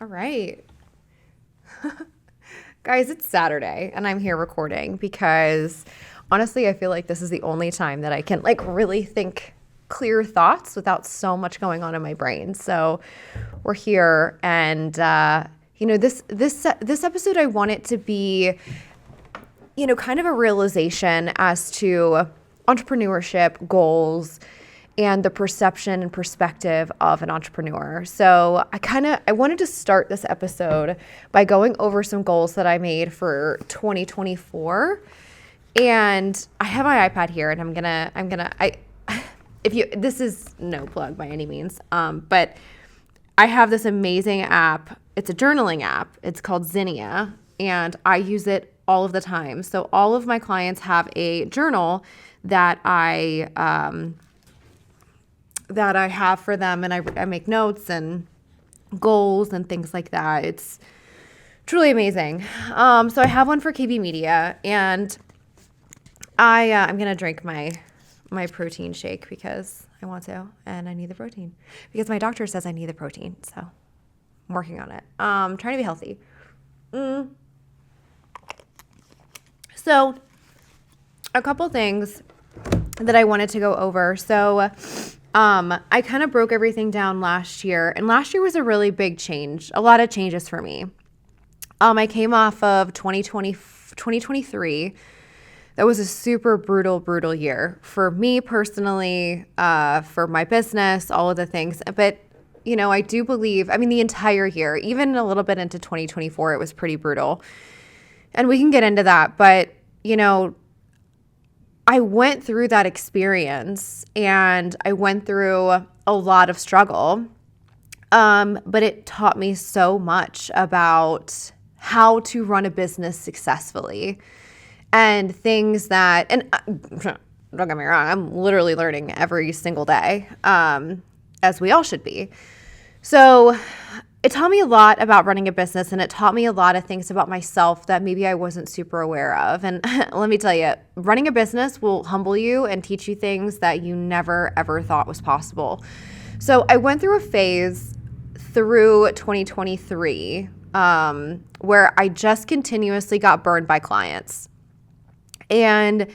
All right. Guys, it's Saturday and I'm here recording because honestly, I feel like this is the only time that I can really think clear thoughts without so much going on in my brain. So we're here and this episode I want it to be kind of a realization as to entrepreneurship goals and the perception and perspective of an entrepreneur. So I wanted to start this episode by going over some goals that I made for 2024. And I have my iPad here and this is no plug by any means. But I have this amazing app. It's a journaling app. It's called Zinnia, and I use it all of the time. So all of my clients have a journal that I have for them, and I make notes and goals and things like that. It's truly amazing. So I have one for KB Media, and I'm gonna drink my protein shake because I want to, and I need the protein because my doctor says I need the protein. So I'm working on it. Trying to be healthy. So a couple things that I wanted to go over. So I kind of broke everything down last year, and last year was a really big change, a lot of changes for me. I came off of 2023. That was a super brutal year for me personally, for my business, all of the things. But, I do believe, the entire year, even a little bit into 2024, it was pretty brutal. And we can get into that. But, I went through that experience and I went through a lot of struggle. But it taught me so much about how to run a business successfully and things that, and don't get me wrong, I'm literally learning every single day, as we all should be. So it taught me a lot about running a business, and it taught me a lot of things about myself that maybe I wasn't super aware of. And let me tell you, running a business will humble you and teach you things that you never, ever thought was possible. So I went through a phase through 2023 where I just continuously got burned by clients. And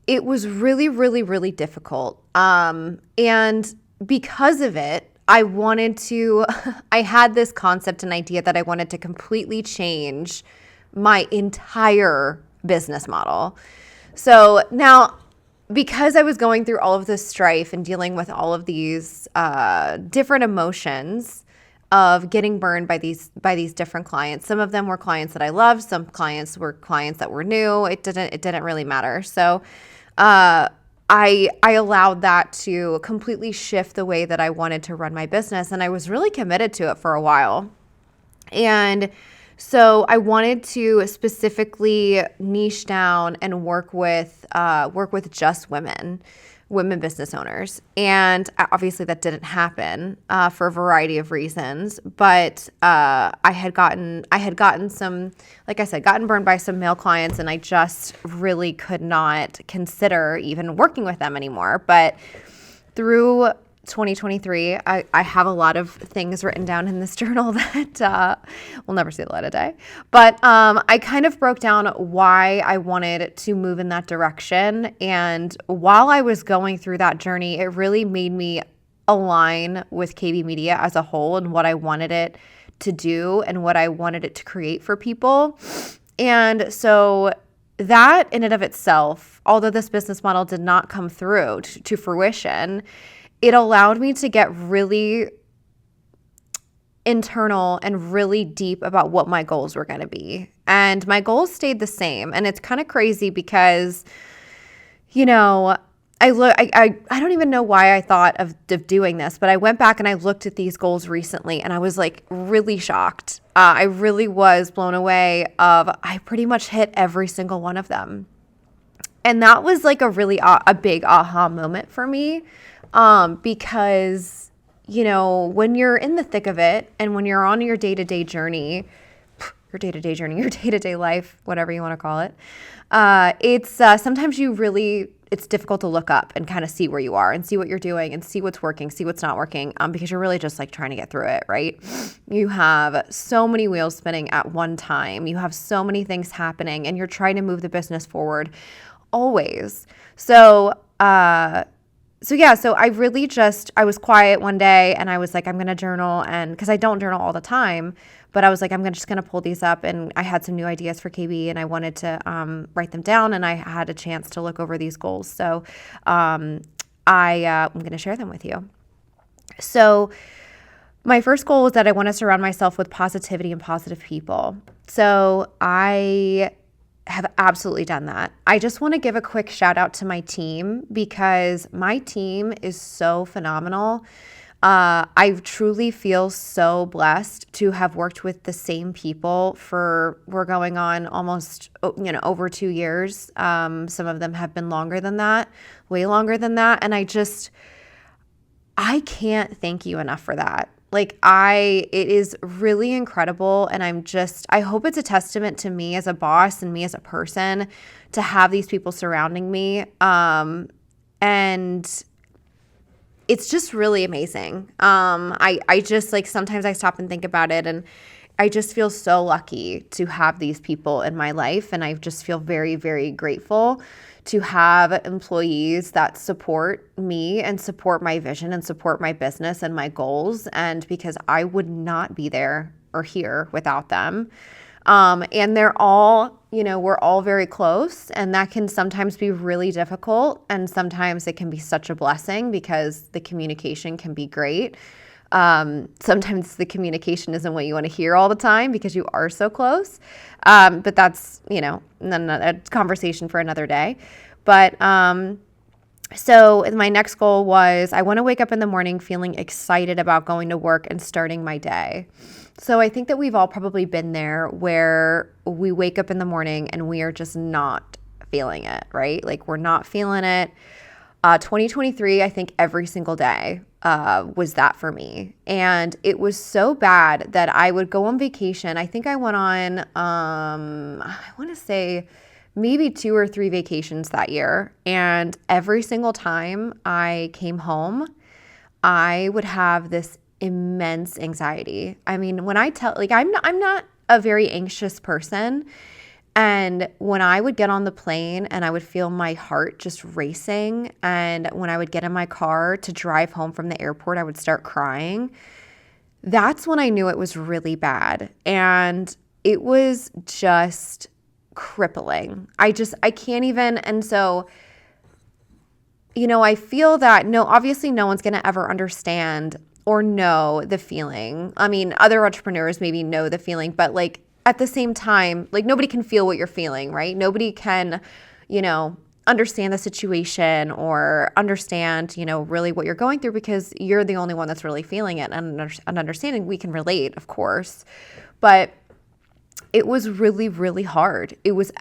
it was really, really, really difficult. And because of it, I had this concept and idea that I wanted to completely change my entire business model. So now, because I was going through all of this strife and dealing with all of these different emotions of getting burned by these different clients, some of them were clients that I loved, some clients were clients that were new. It didn't really matter. So I allowed that to completely shift the way that I wanted to run my business, and I was really committed to it for a while. And so I wanted to specifically niche down and work with just women business owners. And obviously that didn't happen for a variety of reasons. But I had gotten some, like I said, gotten burned by some male clients, and I just really could not consider even working with them anymore. But through 2023, I have a lot of things written down in this journal that will never see the light of day. But I kind of broke down why I wanted to move in that direction. And while I was going through that journey, it really made me align with KB Media as a whole and what I wanted it to do and what I wanted it to create for people. And so that in and of itself, although this business model did not come through to fruition, it allowed me to get really internal and really deep about what my goals were going to be. And my goals stayed the same. And it's kind of crazy because, I don't even know why I thought of doing this, but I went back and I looked at these goals recently and I was like really shocked. I really was blown away I pretty much hit every single one of them. And that was like a big aha moment for me. Because, when you're in the thick of it and when you're on your day-to-day journey, your day-to-day life, whatever you want to call it, it's sometimes it's difficult to look up and kind of see where you are and see what you're doing and see what's working, see what's not working, because you're really just like trying to get through it, right? You have so many wheels spinning at one time. You have so many things happening, and you're trying to move the business forward always. So I really I was quiet one day, and I was like, I'm going to journal, and because I don't journal all the time, but I was like, just going to pull these up, and I had some new ideas for KB, and I wanted to write them down, and I had a chance to look over these goals. So I'm going to share them with you. So my first goal was that I want to surround myself with positivity and positive people. So I have absolutely done that. I just want to give a quick shout out to my team, because my team is so phenomenal. I truly feel so blessed to have worked with the same people we're going on almost, over 2 years. Some of them have been longer than that, way longer than that. And I can't thank you enough for that. It is really incredible. And I hope it's a testament to me as a boss and me as a person to have these people surrounding me. And it's just really amazing. I just sometimes I stop and think about it, and I just feel so lucky to have these people in my life. And I just feel very, very grateful to have employees that support me and support my vision and support my business and my goals. And because I would not be there or here without them. And they're all, we're all very close, and that can sometimes be really difficult. And sometimes it can be such a blessing because the communication can be great. Sometimes the communication isn't what you want to hear all the time because you are so close. But that's, a conversation for another day. But, so my next goal was I want to wake up in the morning feeling excited about going to work and starting my day. So I think that we've all probably been there where we wake up in the morning and we are just not feeling it, right? We're not feeling it. 2023, I think every single day was that for me. And it was so bad that I would go on vacation. I think I went on, I want to say maybe 2 or 3 vacations that year. And every single time I came home, I would have this immense anxiety. I mean, when I tell, I'm not a very anxious person. And when I would get on the plane and I would feel my heart just racing, and when I would get in my car to drive home from the airport, I would start crying. That's when I knew it was really bad. And it was just crippling. I can't even. And so, I feel that obviously no one's going to ever understand or know the feeling. I mean, other entrepreneurs maybe know the feeling, but at the same time, nobody can feel what you're feeling, right? Nobody can, understand the situation or understand, really what you're going through, because you're the only one that's really feeling it and understanding. We can relate, of course, but it was really, really hard. It was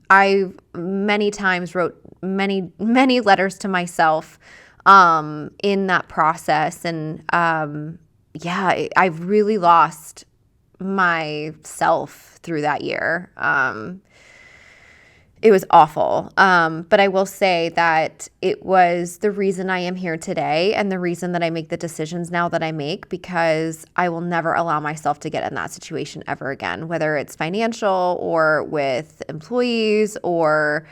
I many times wrote many, many letters to myself in that process. And I really lost myself through that year. It was awful. But I will say that it was the reason I am here today and the reason that I make the decisions now that I make, because I will never allow myself to get in that situation ever again, whether it's financial or with employees or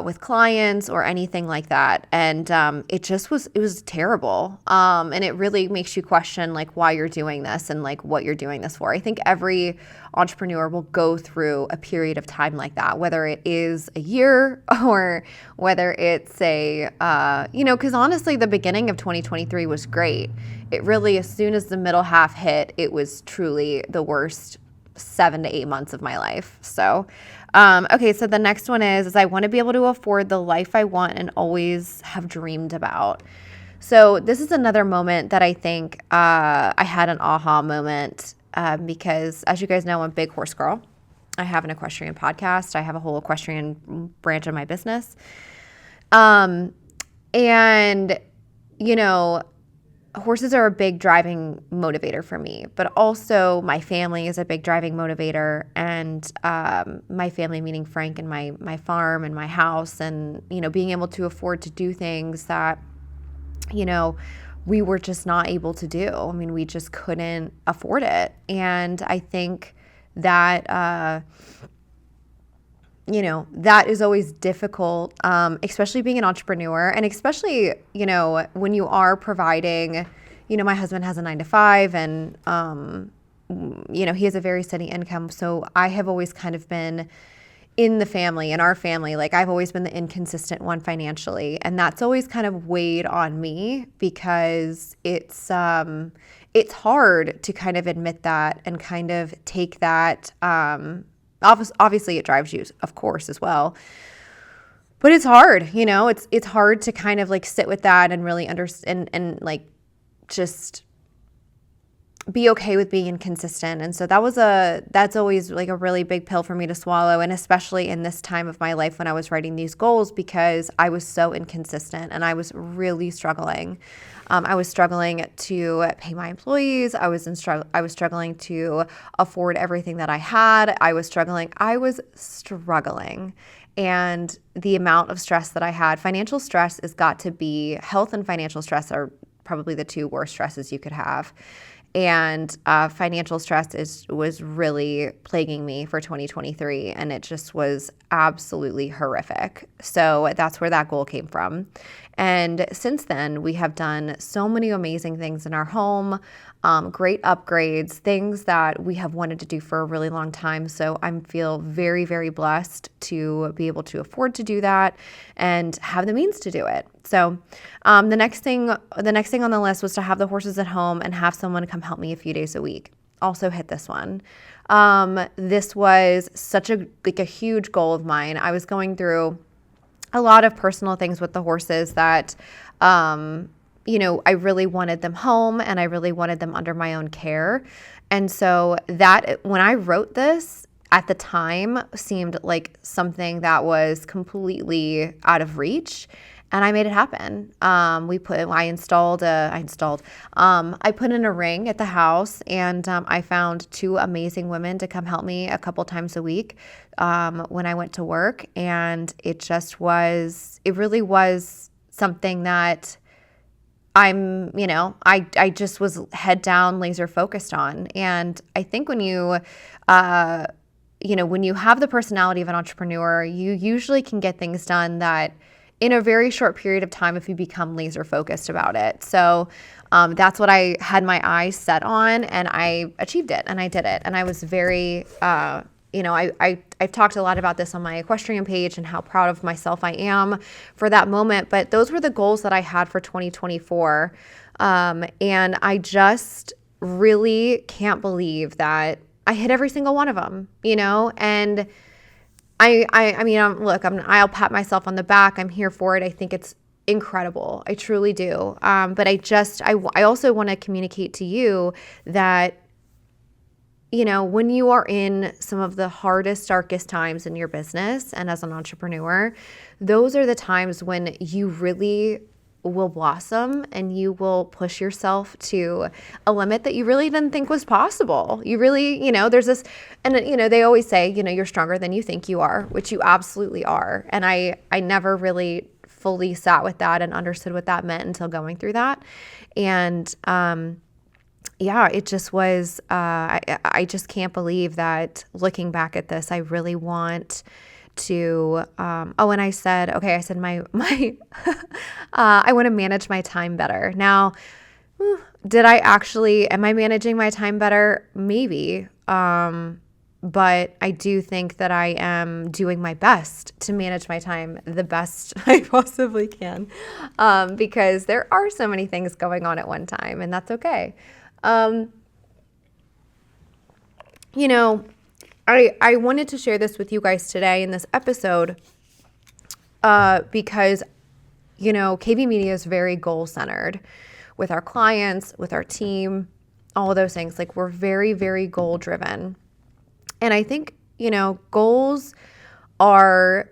with clients or anything like that. And it was terrible. And it really makes you question why you're doing this and what you're doing this for. I think every entrepreneur will go through a period of time like that, whether it is a year or whether it's because honestly, the beginning of 2023 was great. It really, as soon as the middle half hit, it was truly the worst 7 to 8 months of my life. So, okay. So the next one is I want to be able to afford the life I want and always have dreamed about. So this is another moment that I think, I had an aha moment, because as you guys know, I'm a big horse girl. I have an equestrian podcast. I have a whole equestrian branch of my business. And horses are a big driving motivator for me, but also my family is a big driving motivator. And my family, meaning Frank and my farm and my house, and, being able to afford to do things that, we were just not able to do. I mean, we just couldn't afford it. And I think that, that is always difficult, especially being an entrepreneur, and especially, when you are providing, my husband has a 9 to 5, and, he has a very steady income. So I have always kind of been in our family, like I've always been the inconsistent one financially. And that's always kind of weighed on me, because it's hard to kind of admit that and kind of take that, obviously it drives you, of course, as well, but it's hard, it's hard to kind of like sit with that and really understand and like just be okay with being inconsistent. And so that's always like a really big pill for me to swallow. And especially in this time of my life when I was writing these goals, because I was so inconsistent and I was really struggling. I was struggling to pay my employees. I was struggling to afford everything that I had. I was struggling. And the amount of stress that I had, financial stress has got to be, health and financial stress are probably the two worst stresses you could have. And financial stress was really plaguing me for 2023, and it just was absolutely horrific. So that's where that goal came from. And since then, we have done so many amazing things in our home, great upgrades, things that we have wanted to do for a really long time. So I feel very, very blessed to be able to afford to do that and have the means to do it. So the next thing on the list was to have the horses at home and have someone come help me a few days a week. Also hit this one. This was such a huge goal of mine. I was going through a lot of personal things with the horses that, I really wanted them home and I really wanted them under my own care. And so that, when I wrote this at the time, seemed like something that was completely out of reach. And I made it happen. I put in a ring at the house, and I found 2 amazing women to come help me a couple times a week when I went to work. And it really was something that I just was head down, laser focused on. And I think when you have the personality of an entrepreneur, you usually can get things done that in a very short period of time if you become laser focused about it. So that's what I had my eyes set on, and I achieved it and I did it. And I was very, I've talked a lot about this on my equestrian page and how proud of myself I am for that moment. But those were the goals that I had for 2024. And I just really can't believe that I hit every single one of them, and I'll pat myself on the back. I'm here for it. I think it's incredible. I truly do. But I also want to communicate to you that, when you are in some of the hardest, darkest times in your business and as an entrepreneur, those are the times when you really will blossom and you will push yourself to a limit that you really didn't think was possible. You really, there's this, and they always say, you're stronger than you think you are, which you absolutely are. And I never really fully sat with that and understood what that meant until going through that. And, it just was, I just can't believe that looking back at this, I really want to, and I said my, I want to manage my time better. Now, am I managing my time better? Maybe. But I do think that I am doing my best to manage my time the best I possibly can, because there are so many things going on at one time, and that's okay. I wanted to share this with you guys today in this episode, because, KV Media is very goal-centered with our clients, with our team, all of those things. Like, we're very, very goal-driven. And I think, goals are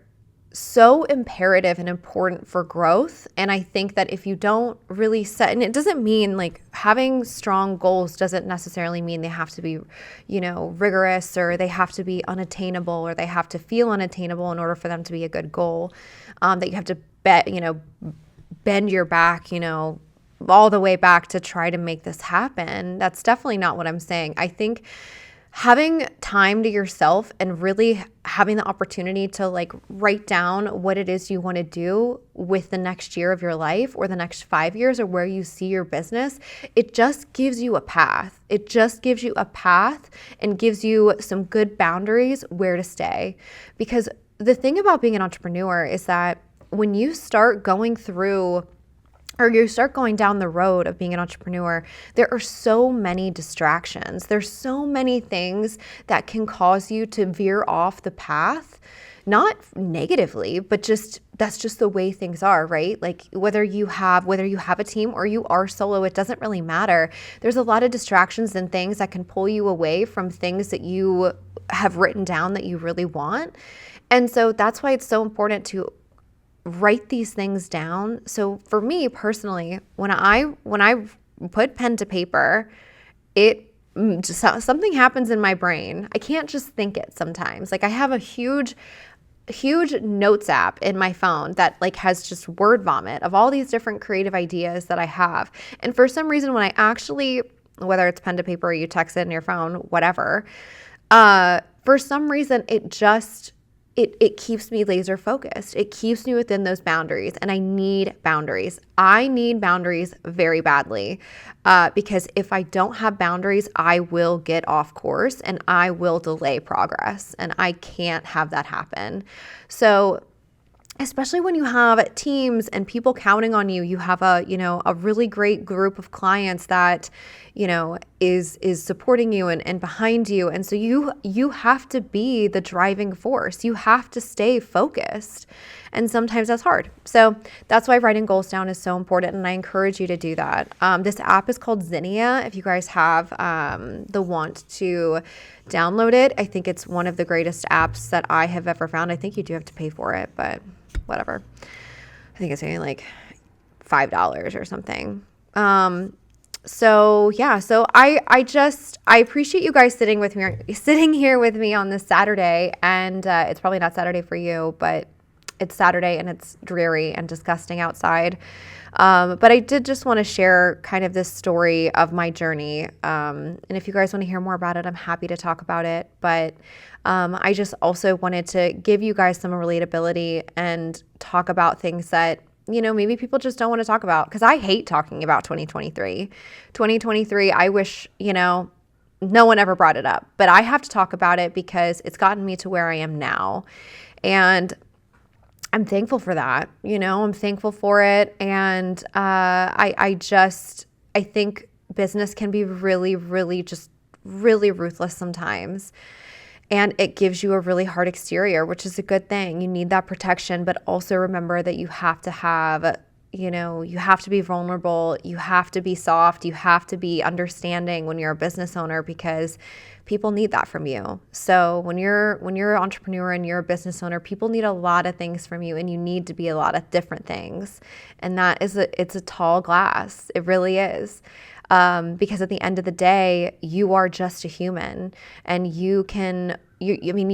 so imperative and important for growth. And I think that if you don't really set, and it doesn't mean like having strong goals doesn't necessarily mean they have to be, rigorous, or they have to be unattainable, or they have to feel unattainable in order for them to be a good goal. That you have to bend your back, all the way back to try to make this happen. That's definitely not what I'm saying. I think having time to yourself and really having the opportunity to like write down what it is you want to do with the next year of your life or the next 5 years or where you see your business, it just gives you a path. It just gives you a path and gives you some good boundaries where to stay. Because the thing about being an entrepreneur is that when you start going through or you start going down the road of being an entrepreneur, there are so many distractions. There's so many things that can cause you to veer off the path, not negatively, but that's just the way things are, right? Like whether you have a team or you are solo, it doesn't really matter. There's a lot of distractions and things that can pull you away from things that you have written down that you really want. And so that's why it's so important to write these things down. So for me personally, when I put pen to paper, something happens in my brain. I can't just think it sometimes. Like I have a huge notes app in my phone that like has just word vomit of all these different creative ideas that I have. And for some reason, when I actually, whether it's pen to paper or you text it in your phone, whatever, for some reason, it keeps me laser focused. It keeps me within those boundaries, and I need boundaries. I need boundaries very badly because if I don't have boundaries, I will get off course and I will delay progress, and I can't have that happen. So especially when you have teams and people counting on you, you have a really great group of clients that, is supporting you and behind you. And so you have to be the driving force. You have to stay focused. And sometimes that's hard. So that's why writing goals down is so important. And I encourage you to do that. This app is called Zinnia. If you guys have the want to download it, I think it's one of the greatest apps that I have ever found. I think you do have to pay for it, but whatever. I think it's only like $5 or something. So I appreciate you guys sitting here with me on this Saturday, and it's probably not Saturday for you, but it's Saturday and it's dreary and disgusting outside. But I did just want to share kind of this story of my journey. And if you guys want to hear more about it, I'm happy to talk about it. But I just also wanted to give you guys some relatability and talk about things that, maybe people just don't want to talk about, because I hate talking about 2023. 2023, I wish, no one ever brought it up, but I have to talk about it because it's gotten me to where I am now. And I'm thankful for that. I'm thankful for it. And I think business can be really, really, just really ruthless sometimes. And it gives you a really hard exterior, which is a good thing. You need that protection, but also remember that you have to have, you have to be vulnerable. You have to be soft. You have to be understanding when you're a business owner, because people need that from you. So when you're an entrepreneur and you're a business owner, people need a lot of things from you, and you need to be a lot of different things. And it's a tall glass. It really is. Because at the end of the day, you are just a human, and you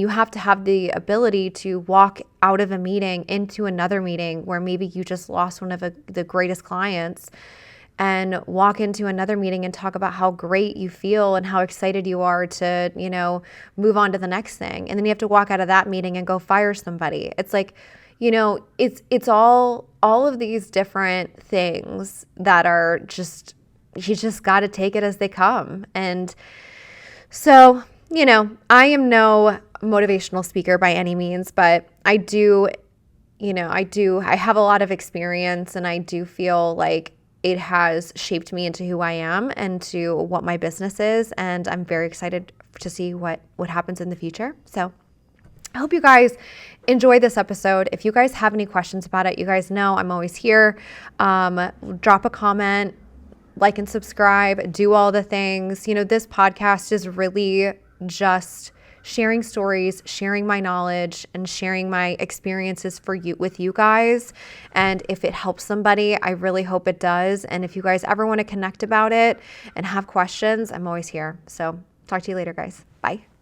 have to have the ability to walk out of a meeting into another meeting where maybe you just lost one of the greatest clients, and walk into another meeting and talk about how great you feel and how excited you are to, move on to the next thing. And then you have to walk out of that meeting and go fire somebody. It's like, it's all of these different things that are just, you just got to take it as they come. And so, I am no motivational speaker by any means, but I have a lot of experience, and I do feel like it has shaped me into who I am and to what my business is. And I'm very excited to see what happens in the future. So I hope you guys enjoy this episode. If you guys have any questions about it, you guys know I'm always here. Drop a comment, like and subscribe, do all the things. This podcast is really just sharing stories, sharing my knowledge, and sharing my experiences with you guys. And if it helps somebody, I really hope it does. And if you guys ever want to connect about it and have questions, I'm always here. So talk to you later, guys. Bye.